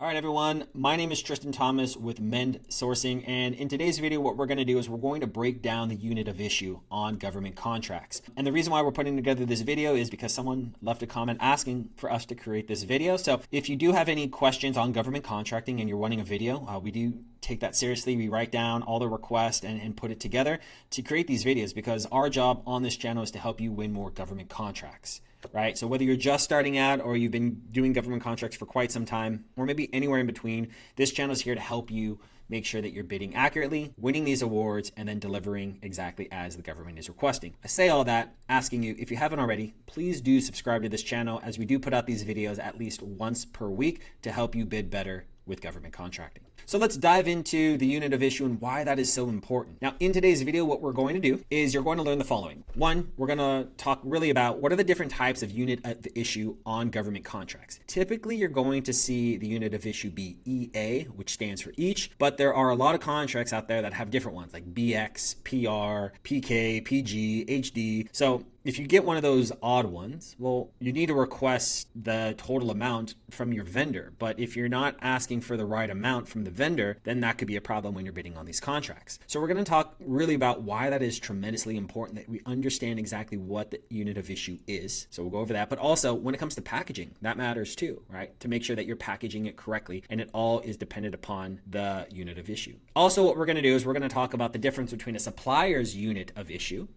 All right, everyone. My name is Tristan Thomas with Mend Sourcing, and in today's video, what we're going to do is we're going to break down the unit of issue on government contracts. And the reason why we're putting together this video is because someone left a comment asking for us to create this video. So if you do have any questions on government contracting and you're wanting a video, we do take that seriously. We write down all the requests and put it together to create these videos, because our job on this channel is to help you win more government contracts. Right? So whether you're just starting out or you've been doing government contracts for quite some time, or maybe anywhere in between, this channel is here to help you make sure that you're bidding accurately, winning these awards, and then delivering exactly as the government is requesting. I say all that asking you, if you haven't already, please do subscribe to this channel, as we do put out these videos at least once per week to help you bid better with government contracting. So let's dive into the unit of issue and why that is so important. Now, in today's video, what we're going to do is you're going to learn the following. One, we're going to talk really about what are the different types of unit of issue on government contracts. Typically, you're going to see the unit of issue be EA, which stands for each, but there are a lot of contracts out there that have different ones like BX, PR, PK, PG, HD. So if you get one of those odd ones, well, you need to request the total amount from your vendor. But if you're not asking for the right amount from the vendor, then that could be a problem when you're bidding on these contracts. So we're going to talk really about why that is tremendously important, that we understand exactly what the unit of issue is. So we'll go over that. But also when it comes to packaging, that matters too, right? To make sure that you're packaging it correctly, and it all is dependent upon the unit of issue. Also, what we're going to do is we're going to talk about the difference between a supplier's unit of issue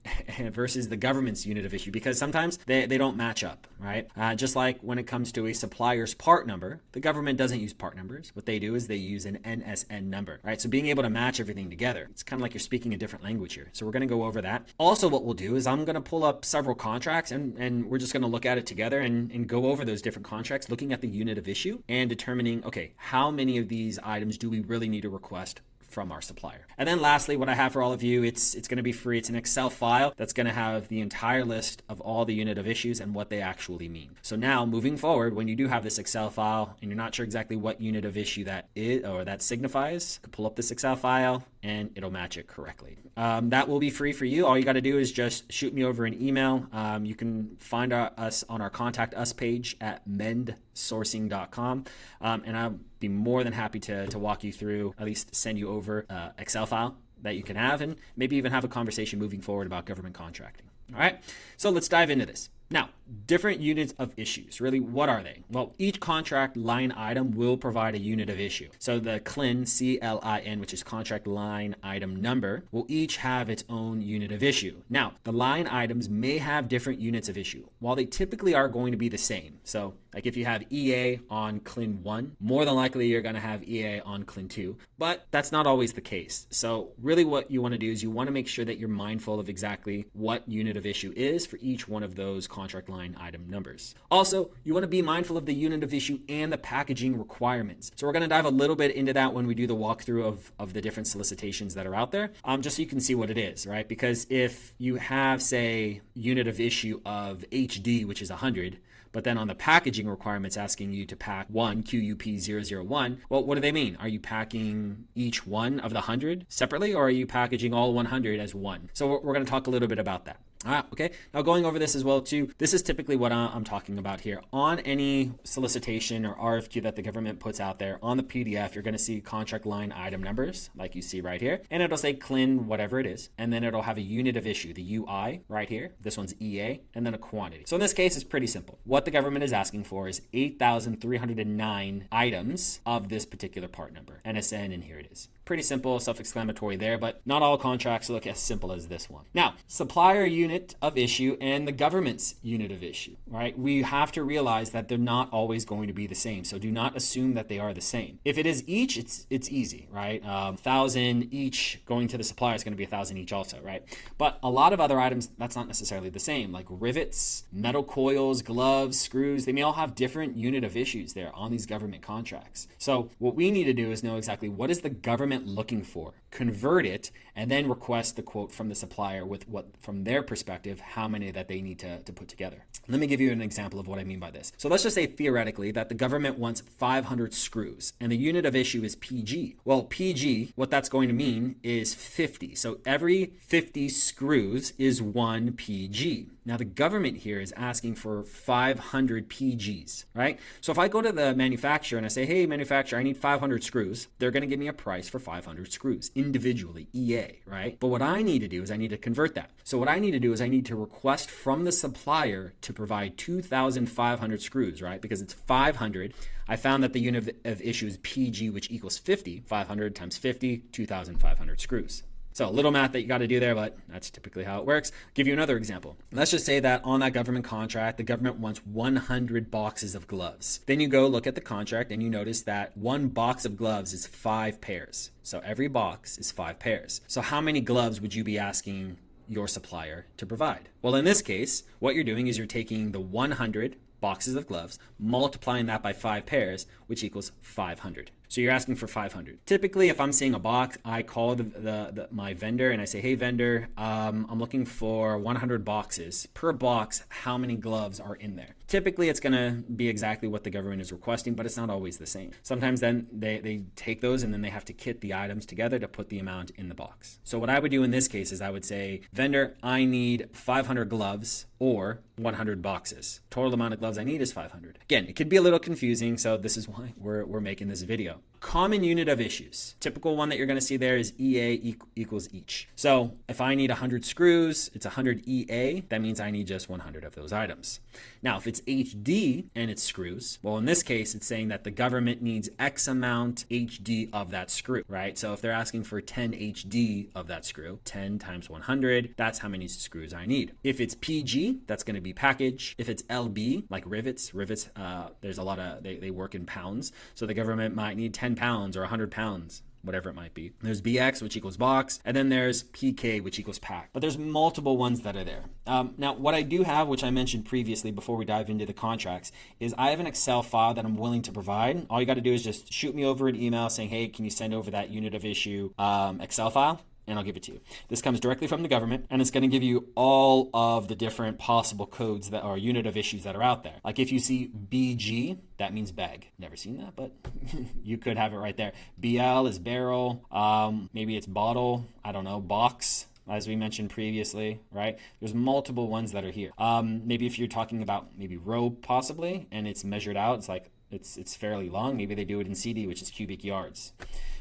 versus the government's unit of issue, because sometimes they don't match up, right? Just like when it comes to a supplier's part number, the government doesn't use part numbers. What they do is they use an NSN number, right? So being able to match everything together, it's kind of like you're speaking a different language here. So we're going to go over that. Also, what we'll do is I'm going to pull up several contracts and we're just going to look at it together and go over those different contracts, looking at the unit of issue and determining, okay, how many of these items do we really need to request from our supplier. And then lastly, what I have for all of you, it's going to be free. It's an Excel file that's going to have the entire list of all the unit of issues and what they actually mean. So now moving forward, when you do have this Excel file and you're not sure exactly what unit of issue that is or that signifies, you can pull up this Excel file and it'll match it correctly. That will be free for you. All you got to do is just shoot me over an email. You can find us on our contact us page at mendsourcing.com. And I'll be more than happy to walk you through, at least send you over Excel file that you can have, and maybe even have a conversation moving forward about government contracting. All right, so let's dive into this. Now, different units of issues, really, what are they? Well, each contract line item will provide a unit of issue. So the CLIN, C-L-I-N, which is contract line item number, will each have its own unit of issue. Now, the line items may have different units of issue, while they typically are going to be the same. So like if you have EA on CLIN 1, more than likely you're going to have EA on CLIN 2, but that's not always the case. So really what you want to do is you want to make sure that you're mindful of exactly what unit of issue is for each one of those contract line item numbers. Also, you want to be mindful of the unit of issue and the packaging requirements. So we're going to dive a little bit into that when we do the walkthrough of the different solicitations that are out there, just so you can see what it is, right? Because if you have, say, unit of issue of HD, which is 100, but then on the packaging requirements asking you to pack one QUP001, well, what do they mean? Are you packing each one of the 100 separately, or are you packaging all 100 as one? So we're going to talk a little bit about that. Okay. Now going over this as well too, this is typically what I'm talking about here. On any solicitation or RFQ that the government puts out there, on the PDF, you're going to see contract line item numbers like you see right here, and it'll say CLIN whatever it is, and then it'll have a unit of issue, the UI right here. This one's EA, and then a quantity. So in this case, it's pretty simple. What the government is asking for is 8,309 items of this particular part number, NSN, and here it is. Pretty simple, self-explanatory there, but not all contracts look as simple as this one. Now, supplier unit of issue and the government's unit of issue, right? We have to realize that they're not always going to be the same, so do not assume that they are the same. If it is each, it's easy, right? 1,000 each going to the supplier is going to be 1,000 each also, right? But a lot of other items, that's not necessarily the same, like rivets, metal coils, gloves, screws. They may all have different unit of issues there on these government contracts. So what we need to do is know exactly what is the government government looking for, convert it, and then request the quote from the supplier with what, from their perspective, how many that they need to put together. Let me give you an example of what I mean by this. So let's just say theoretically that the government wants 500 screws and the unit of issue is PG. Well, PG, what that's going to mean is 50. So every 50 screws is 1 PG. Now the government here is asking for 500 PGs, right? So if I go to the manufacturer and I say, hey, manufacturer, I need 500 screws, they're going to give me a price for 500 screws individually, EA, right? But what I need to do is I need to convert that. So what I need to do is I need to request from the supplier to provide 2,500 screws, right? Because it's 500. I found that the unit of issue is PG, which equals 50. 500 times 50, 2,500 screws. So a little math that you got to do there, but that's typically how it works. I'll give you another example. Let's just say that on that government contract, the government wants 100 boxes of gloves. Then you go look at the contract and you notice that one box of gloves is 5 pairs. So every box is 5 pairs. So how many gloves would you be asking your supplier to provide? Well, in this case, what you're doing is you're taking the 100 boxes of gloves, multiplying that by 5 pairs, which equals 500. So you're asking for 500. Typically, if I'm seeing a box, I call my vendor and I say, hey vendor, I'm looking for 100 boxes. Per box, how many gloves are in there? Typically, it's gonna be exactly what the government is requesting, but it's not always the same. Sometimes then they take those and then they have to kit the items together to put the amount in the box. So what I would do in this case is I would say, vendor, I need 500 gloves or 100 boxes. Total amount of gloves I need is 500. Again, it could be a little confusing, so this is why we're making this video. Common unit of issues. Typical one that you're going to see there is EA equals each. So if I need 100 screws, it's 100 EA. That means I need just 100 of those items. Now, if it's HD and it's screws, well, in this case, it's saying that the government needs X amount HD of that screw, right? So if they're asking for 10 HD of that screw, 10 times 100, that's how many screws I need. If it's PG, that's going to be package. If it's LB, like rivets, there's a lot of, they work in pounds. So the government might need 10 pounds or 100 pounds, whatever it might be. There's BX, which equals box, and then there's PK, which equals pack. But there's multiple ones that are there. Now, what I do have, which I mentioned previously before we dive into the contracts, is I have an Excel file that I'm willing to provide. All you got to do is just shoot me over an email saying, hey, can you send over that unit of issue Excel file? And I'll give it to you. This comes directly from the government, and it's going to give you all of the different possible codes that are unit of issues that are out there. Like if you see BG, that means bag. Never seen that, but you could have it right there. BL is barrel. Maybe it's bottle. I don't know. Box, as we mentioned previously, right? There's multiple ones that are here. Maybe if you're talking about maybe row possibly, and it's measured out, it's like it's fairly long. Maybe they do it in CD, which is cubic yards.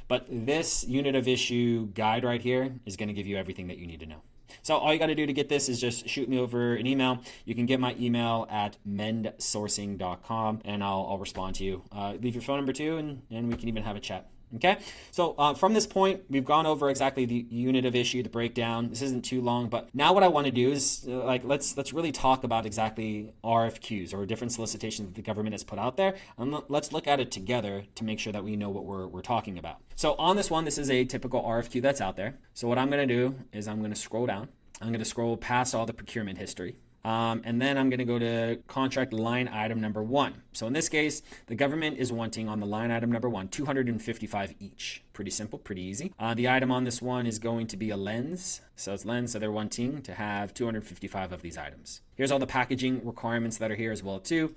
But this unit of issue guide right here is going to give you everything that you need to know. So all you got to do to get this is just shoot me over an email. You can get my email at mendsourcing.com and I'll respond to you. Leave your phone number too, and we can even have a chat. Okay, so from this point, we've gone over exactly the unit of issue, the breakdown. This isn't too long, but now what I want to do is let's really talk about exactly RFQs or different solicitations that the government has put out there, and let's look at it together to make sure that we know what we're talking about. So on this one, this is a typical RFQ that's out there. So what I'm going to do is I'm going to scroll down. I'm going to scroll past all the procurement history. And then I'm going to go to contract line item number 1. So in this case, the government is wanting on the line item number 1, 255 each. Pretty simple, pretty easy. The item on this one is going to be a lens. So it's lens, so they're wanting to have 255 of these items. Here's all the packaging requirements that are here as well too.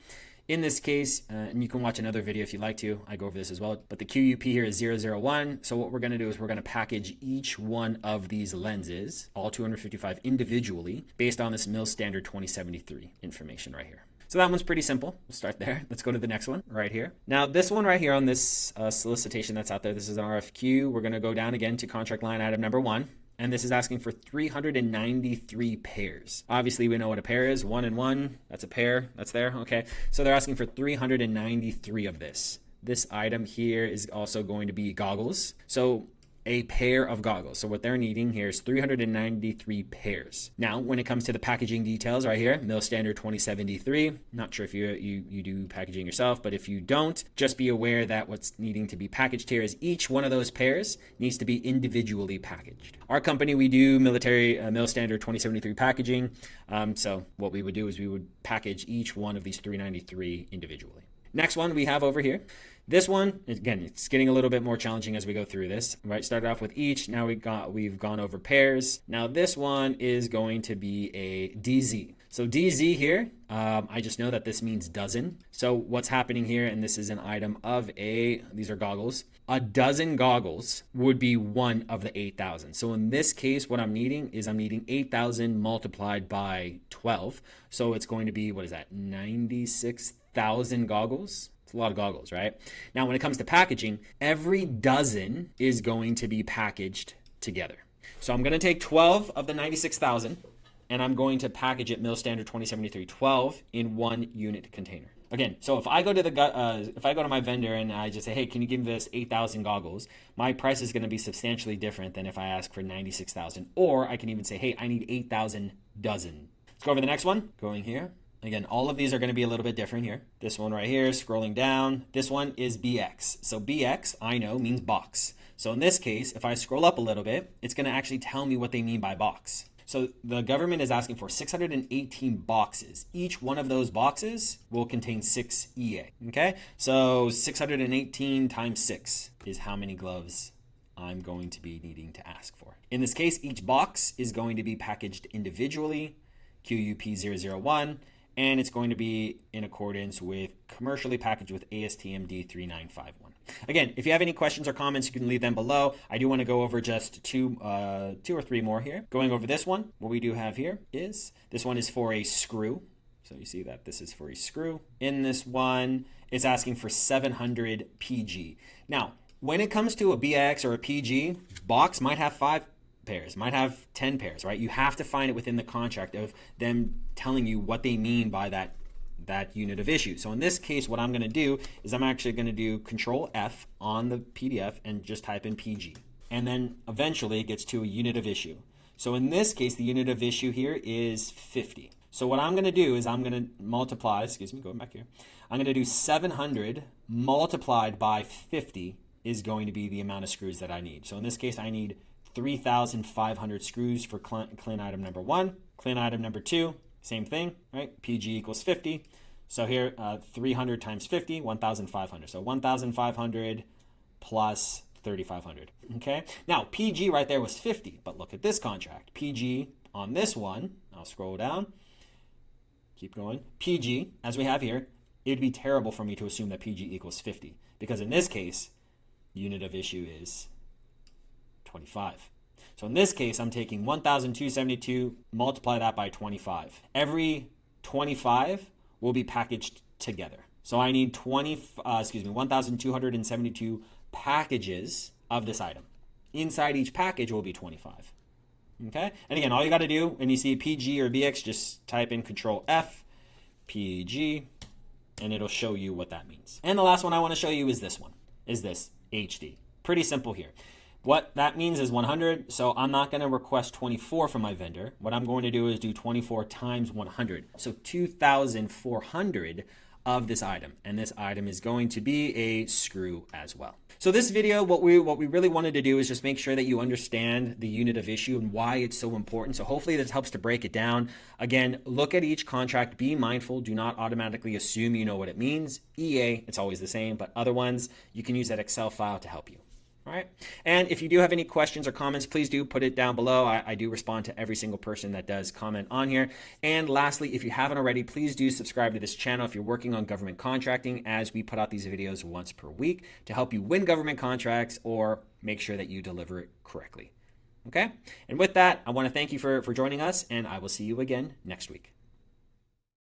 In this case, and you can watch another video if you'd like to, I go over this as well, but the QUP here is 001. So what we're going to do is we're going to package each one of these lenses, all 255 individually, based on this MIL standard 2073 information right here. So that one's pretty simple. We'll start there. Let's go to the next one right here. Now this one right here on this solicitation that's out there, this is an RFQ. We're going to go down again to contract line item number 1. And this is asking for 393 pairs. Obviously, we know what a pair is. 1 and 1, that's a pair. That's there. Okay. So they're asking for 393 of this. This item here is also going to be goggles. So a pair of goggles. So what they're needing here is 393 pairs. Now, when it comes to the packaging details right here, MIL standard 2073, not sure if you do packaging yourself, but if you don't, just be aware that what's needing to be packaged here is each one of those pairs needs to be individually packaged. Our company, we do military MIL standard 2073 packaging. So what we would do is we would package each one of these 393 individually. Next one we have over here This one, again, it's getting a little bit more challenging as we go through this, right? Started off with each, now we've gone over pairs. Now this one is going to be a DZ. So DZ here, I just know that this means dozen. So what's happening here, and this is an item of these are goggles. A dozen goggles would be one of the 8,000. So in this case, what I'm needing 8,000 multiplied by 12. So it's going to be, what is that, 96,000 goggles? It's a lot of goggles, right? Now, when it comes to packaging, every dozen is going to be packaged together. So I'm going to take 12 of the 96,000 and I'm going to package it Mill Standard 2073 12 in 1 unit container. Again, so if I go to my vendor and I just say, hey, can you give me this 8,000 goggles? My price is going to be substantially different than if I ask for 96,000. Or I can even say, hey, I need 8,000 dozen. Let's go over the next one. Going here. Again, all of these are going to be a little bit different here. This one right here, scrolling down. This one is BX. So BX, I know, means box. So in this case, if I scroll up a little bit, it's going to actually tell me what they mean by box. So the government is asking for 618 boxes. Each one of those boxes will contain 6 EA. Okay, so 618 times 6 is how many gloves I'm going to be needing to ask for. In this case, each box is going to be packaged individually, QUP001, and it's going to be in accordance with commercially packaged with ASTM D3951. Again, if you have any questions or comments, you can leave them below. I do want to go over just two or three more here. Going over this one, what we do have here is, this one is for a screw. So you see that this is for a screw. In this one, it's asking for 700 PG. Now, when it comes to a BX or a PG, box might have 5 pairs, might have 10 pairs, right? You have to find it within the contract of them telling you what they mean by that unit of issue. So in this case, what I'm going to do is I'm actually going to do Control F on the PDF and just type in PG. And then eventually it gets to a unit of issue. So in this case, the unit of issue here is 50. So what I'm going to do is I'm going to multiply, going back here. I'm going to do 700 multiplied by 50 is going to be the amount of screws that I need. So in this case, I need 3,500 screws for clean item number 1. Clean item number 2, same thing, right? PG equals 50. So here, 300 times 50, 1,500. So 1,500 plus 3,500, okay? Now, PG right there was 50, but look at this contract. PG on this one, I'll scroll down, keep going. PG, as we have here, it'd be terrible for me to assume that PG equals 50, because in this case, unit of issue is 25. So in this case, I'm taking 1,272, multiply that by 25. Every 25 will be packaged together. So I need 1,272 packages of this item. Inside each package will be 25. Okay? And again, all you got to do when you see PG or BX, just type in Control F, PG, and it'll show you what that means. And the last one I want to show you is this one, HD. Pretty simple here. What that means is 100, so I'm not going to request 24 from my vendor. What I'm going to do is do 24 times 100, so 2,400 of this item, and this item is going to be a screw as well. So this video, what we really wanted to do is just make sure that you understand the unit of issue and why it's so important. So hopefully this helps to break it down. Again, look at each contract, be mindful, do not automatically assume you know what it means. EA, it's always the same, but other ones, you can use that Excel file to help you. All right. And if you do have any questions or comments, please do put it down below. I do respond to every single person that does comment on here. And lastly, if you haven't already, please do subscribe to this channel if you're working on government contracting, as we put out these videos once per week to help you win government contracts or make sure that you deliver it correctly. Okay. And with that, I want to thank you for joining us, and I will see you again next week.